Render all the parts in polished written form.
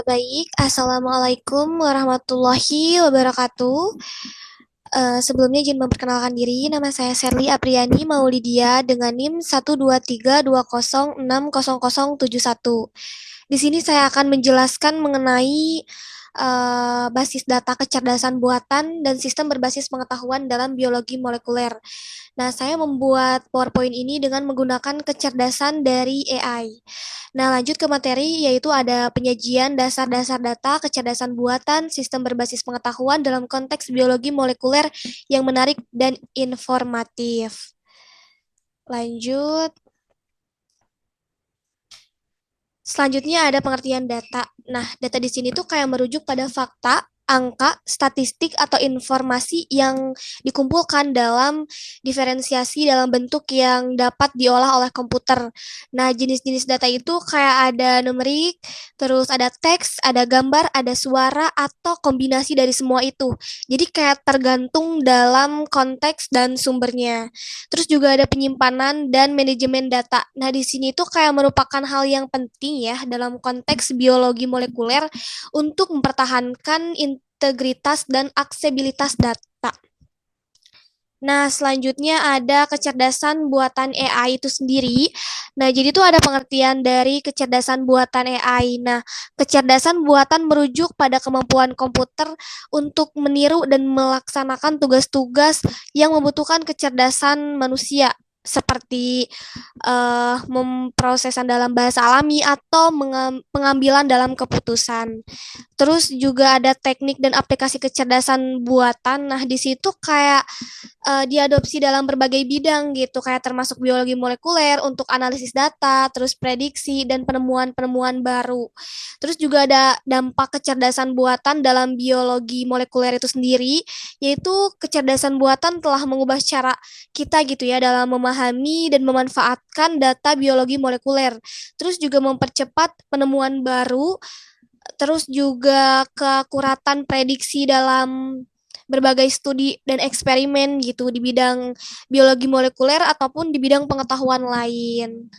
Baik, Assalamualaikum warahmatullahi wabarakatuh. Sebelumnya izin memperkenalkan diri, nama saya Sherly Apriani Maulidia dengan NIM 12320606071. Di sini saya akan menjelaskan mengenai basis data kecerdasan buatan dan sistem berbasis pengetahuan dalam biologi molekuler. Nah, saya membuat PowerPoint ini dengan menggunakan kecerdasan dari AI. Nah, lanjut ke materi, yaitu ada penyajian dasar-dasar data, kecerdasan buatan, sistem berbasis pengetahuan dalam konteks biologi molekuler yang menarik dan informatif. Lanjut. Selanjutnya ada pengertian data. Nah, data di sini tuh kayak merujuk pada fakta, angka, statistik, atau informasi yang dikumpulkan dalam diferensiasi dalam bentuk yang dapat diolah oleh komputer. Nah, jenis-jenis data itu kayak ada numerik, terus ada teks, ada gambar, ada suara, atau kombinasi dari semua itu. Jadi kayak tergantung dalam konteks dan sumbernya. Terus juga ada penyimpanan dan manajemen data. Nah, di sini tuh kayak merupakan hal yang penting ya dalam konteks biologi molekuler untuk mempertahankan integritas dan aksesibilitas data. Nah, selanjutnya ada kecerdasan buatan AI itu sendiri. Nah, jadi itu ada pengertian dari kecerdasan buatan AI. Nah, kecerdasan buatan merujuk pada kemampuan komputer untuk meniru dan melaksanakan tugas-tugas yang membutuhkan kecerdasan manusia seperti memprosesan dalam bahasa alami atau pengambilan dalam keputusan. Terus juga ada teknik dan aplikasi kecerdasan buatan. Nah, di situ kayak diadopsi dalam berbagai bidang gitu, kayak termasuk biologi molekuler untuk analisis data, terus prediksi dan penemuan-penemuan baru. Terus juga ada dampak kecerdasan buatan dalam biologi molekuler itu sendiri, yaitu kecerdasan buatan telah mengubah cara kita gitu ya dalam memahami dan memanfaatkan data biologi molekuler. Terus juga mempercepat penemuan baru, terus juga keakuratan prediksi dalam berbagai studi dan eksperimen gitu di bidang biologi molekuler ataupun di bidang pengetahuan lain.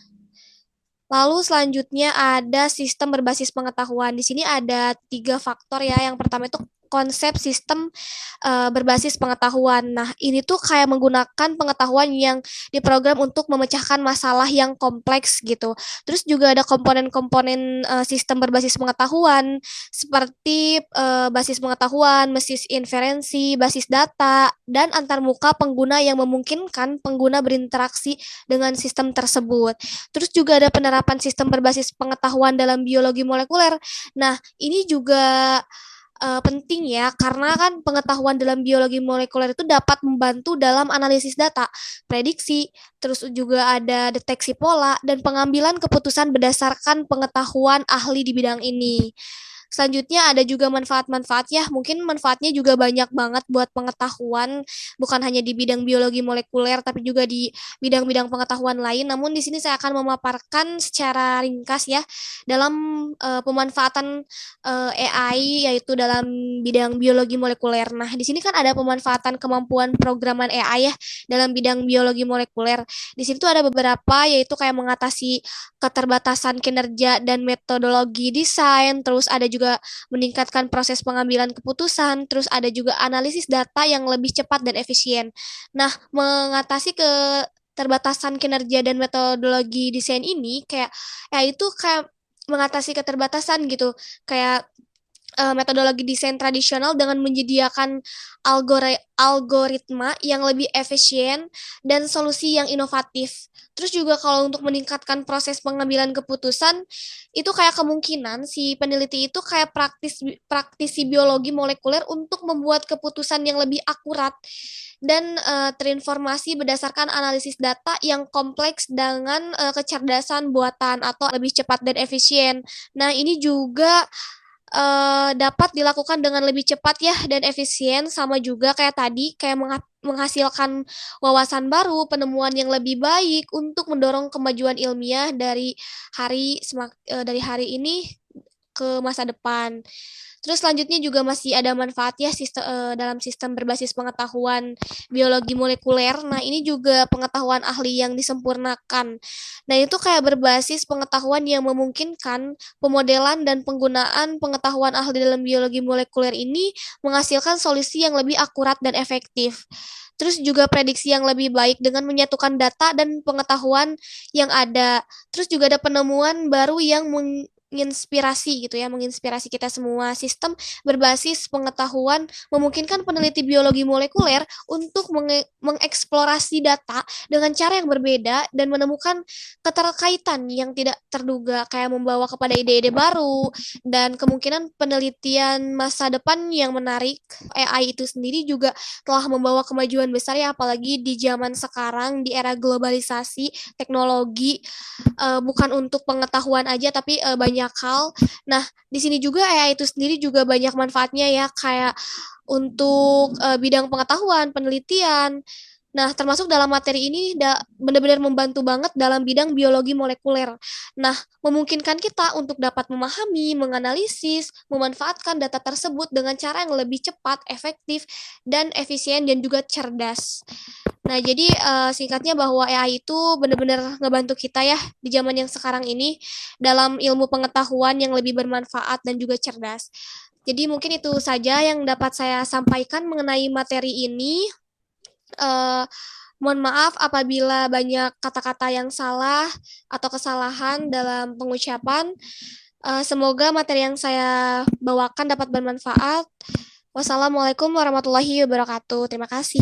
Lalu selanjutnya ada sistem berbasis pengetahuan. Di sini ada tiga faktor ya. Yang pertama itu konsep sistem berbasis pengetahuan. Nah, ini tuh kayak menggunakan pengetahuan yang diprogram untuk memecahkan masalah yang kompleks gitu. Terus juga ada komponen-komponen sistem berbasis pengetahuan seperti basis pengetahuan, basis inferensi, basis data, dan antarmuka pengguna yang memungkinkan pengguna berinteraksi dengan sistem tersebut. Terus juga ada penerapan sistem berbasis pengetahuan dalam biologi molekuler. Nah, ini juga penting ya, karena kan pengetahuan dalam biologi molekuler itu dapat membantu dalam analisis data, prediksi, terus juga ada deteksi pola, dan pengambilan keputusan berdasarkan pengetahuan ahli di bidang ini. Selanjutnya ada juga manfaat-manfaat ya, mungkin manfaatnya juga banyak banget buat pengetahuan, bukan hanya di bidang biologi molekuler, tapi juga di bidang-bidang pengetahuan lain. Namun di sini saya akan memaparkan secara ringkas ya, dalam pemanfaatan AI yaitu dalam bidang biologi molekuler. Nah, di sini kan ada pemanfaatan kemampuan programan AI ya dalam bidang biologi molekuler. Di situ ada beberapa yaitu kayak mengatasi keterbatasan kinerja dan metodologi desain, terus ada juga meningkatkan proses pengambilan keputusan, terus ada juga analisis data yang lebih cepat dan efisien. Nah, mengatasi keterbatasan kinerja dan metodologi desain ini kayak ya itu kayak mengatasi keterbatasan gitu. Kayak metodologi desain tradisional dengan menyediakan algoritma yang lebih efisien dan solusi yang inovatif. Terus juga kalau untuk meningkatkan proses pengambilan keputusan, itu kayak kemungkinan si peneliti itu kayak praktisi biologi molekuler untuk membuat keputusan yang lebih akurat dan terinformasi berdasarkan analisis data yang kompleks dengan kecerdasan buatan atau lebih cepat dan efisien. Nah, ini juga dapat dilakukan dengan lebih cepat ya dan efisien, sama juga kayak tadi kayak menghasilkan wawasan baru, penemuan yang lebih baik untuk mendorong kemajuan ilmiah dari hari ini ke masa depan. Terus selanjutnya juga masih ada manfaatnya dalam sistem berbasis pengetahuan biologi molekuler. Nah, ini juga pengetahuan ahli yang disempurnakan. Nah, itu kayak berbasis pengetahuan yang memungkinkan pemodelan dan penggunaan pengetahuan ahli dalam biologi molekuler ini menghasilkan solusi yang lebih akurat dan efektif. Terus juga prediksi yang lebih baik dengan menyatukan data dan pengetahuan yang ada. Terus juga ada penemuan baru yang menginspirasi gitu ya, menginspirasi kita semua. Sistem berbasis pengetahuan memungkinkan peneliti biologi molekuler untuk mengeksplorasi data dengan cara yang berbeda dan menemukan keterkaitan yang tidak terduga, kayak membawa kepada ide-ide baru dan kemungkinan penelitian masa depan yang menarik. AI itu sendiri juga telah membawa kemajuan besar ya, apalagi di zaman sekarang di era globalisasi teknologi, bukan untuk pengetahuan aja tapi banyak hal. Nah, di sini juga AI itu sendiri juga banyak manfaatnya ya, kayak untuk bidang pengetahuan, penelitian. Nah, termasuk dalam materi ini benar-benar membantu banget dalam bidang biologi molekuler. Nah, memungkinkan kita untuk dapat memahami, menganalisis, memanfaatkan data tersebut dengan cara yang lebih cepat, efektif, dan efisien dan juga cerdas. Nah, jadi singkatnya bahwa AI itu benar-benar ngebantu kita ya di zaman yang sekarang ini dalam ilmu pengetahuan yang lebih bermanfaat dan juga cerdas. Jadi mungkin itu saja yang dapat saya sampaikan mengenai materi ini. Eh, Mohon maaf apabila banyak kata-kata yang salah atau kesalahan dalam pengucapan. Semoga materi yang saya bawakan dapat bermanfaat. Wassalamualaikum warahmatullahi wabarakatuh. Terima kasih.